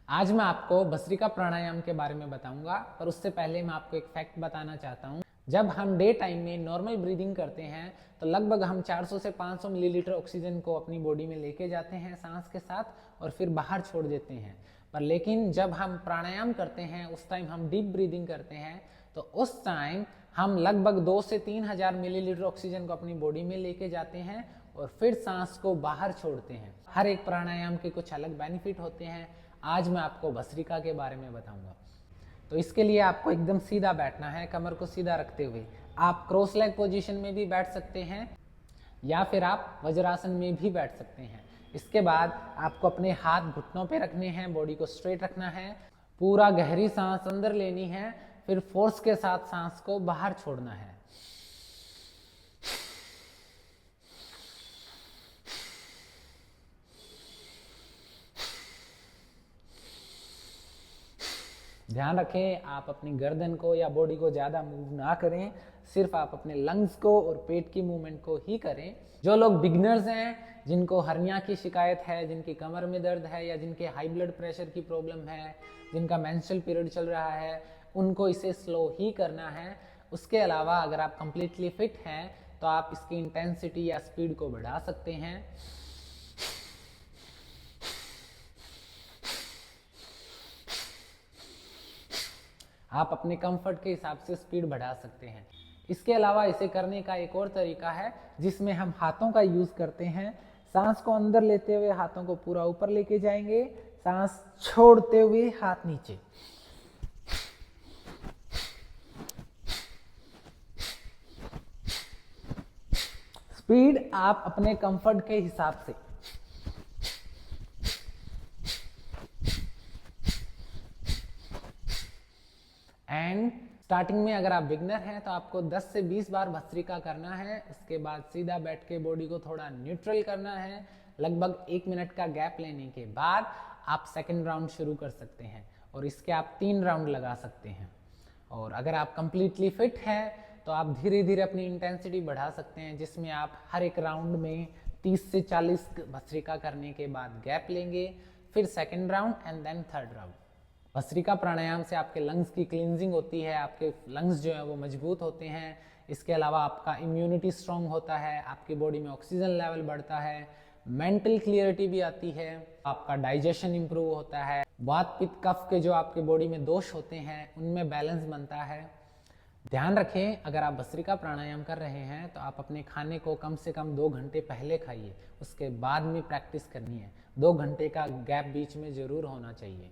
आज मैं आपको भस्त्रिका प्राणायाम के बारे में बताऊंगा, पर उससे पहले मैं आपको एक फैक्ट बताना चाहता हूं। जब हम डे टाइम में नॉर्मल ब्रीदिंग करते हैं तो लगभग हम 400 से 500 मिलीलीटर ऑक्सीजन को अपनी बॉडी में लेके जाते हैं सांस के साथ और फिर बाहर छोड़ देते हैं। पर लेकिन जब हम प्राणायाम करते हैं उस टाइम हम डीप ब्रीदिंग करते हैं तो उस टाइम हम लगभग 2 से 3 हजार मिलीलीटर ऑक्सीजन को अपनी बॉडी में लेके जाते हैं और फिर सांस को बाहर छोड़ते हैं। हर एक प्राणायाम के कुछ अलग बेनिफिट होते हैं। आज मैं आपको भस्त्रिका के बारे में बताऊंगा। तो इसके लिए आपको एकदम सीधा बैठना है, कमर को सीधा रखते हुए। आप क्रॉस लेग पोजीशन में भी बैठ सकते हैं या फिर आप वज्रासन में भी बैठ सकते हैं। इसके बाद आपको अपने हाथ घुटनों पे रखने हैं, बॉडी को स्ट्रेट रखना है, पूरा गहरी सांस अंदर लेनी है, फिर फोर्स के साथ सांस को बाहर छोड़ना है। ध्यान रखें आप अपनी गर्दन को या बॉडी को ज़्यादा मूव ना करें, सिर्फ आप अपने लंग्स को और पेट की मूवमेंट को ही करें। जो लोग बिगनर्स हैं, जिनको हर्निया की शिकायत है, जिनकी कमर में दर्द है या जिनके हाई ब्लड प्रेशर की प्रॉब्लम है, जिनका मेंस्ट्रुअल पीरियड चल रहा है, उनको इसे स्लो ही करना है। उसके अलावा अगर आप कंप्लीटली फिट हैं तो आप इसकी इंटेंसिटी या स्पीड को बढ़ा सकते हैं। आप अपने कंफर्ट के हिसाब से स्पीड बढ़ा सकते हैं। इसके अलावा इसे करने का एक और तरीका है जिसमें हम हाथों का यूज करते हैं। सांस को अंदर लेते हुए हाथों को पूरा ऊपर लेके जाएंगे, सांस छोड़ते हुए हाथ नीचे। स्पीड आप अपने कंफर्ट के हिसाब से। एंड स्टार्टिंग में अगर आप बिगनर हैं तो आपको 10 से 20 बार भस्त्रिका करना है। उसके बाद सीधा बैठ के बॉडी को थोड़ा न्यूट्रल करना है। लगभग 1 मिनट का गैप लेने के बाद आप सेकंड राउंड शुरू कर सकते हैं और इसके आप 3 राउंड लगा सकते हैं। और अगर आप कंप्लीटली फिट हैं तो आप धीरे धीरे अपनी इंटेंसिटी बढ़ा सकते हैं, जिसमें आप हर एक राउंड में 30 से 40 भस्त्रिका करने के बाद गैप लेंगे, फिर second round and then third round. भस्त्रिका प्राणायाम से आपके लंग्स की क्लींजिंग होती है, आपके लंग्स जो है वो मजबूत होते हैं। इसके अलावा आपका इम्यूनिटी स्ट्रांग होता है, आपकी बॉडी में ऑक्सीजन लेवल बढ़ता है, मेंटल क्लियरिटी भी आती है, आपका डाइजेशन इंप्रूव होता है, वात पित्त कफ के जो आपके बॉडी में दोष होते हैं उनमें बैलेंस बनता है। ध्यान रखें अगर आप भस्त्रिका प्राणायाम कर रहे हैं तो आप अपने खाने को कम से कम 2 घंटे पहले खाइए, उसके बाद में प्रैक्टिस करनी है। 2 घंटे का गैप बीच में जरूर होना चाहिए।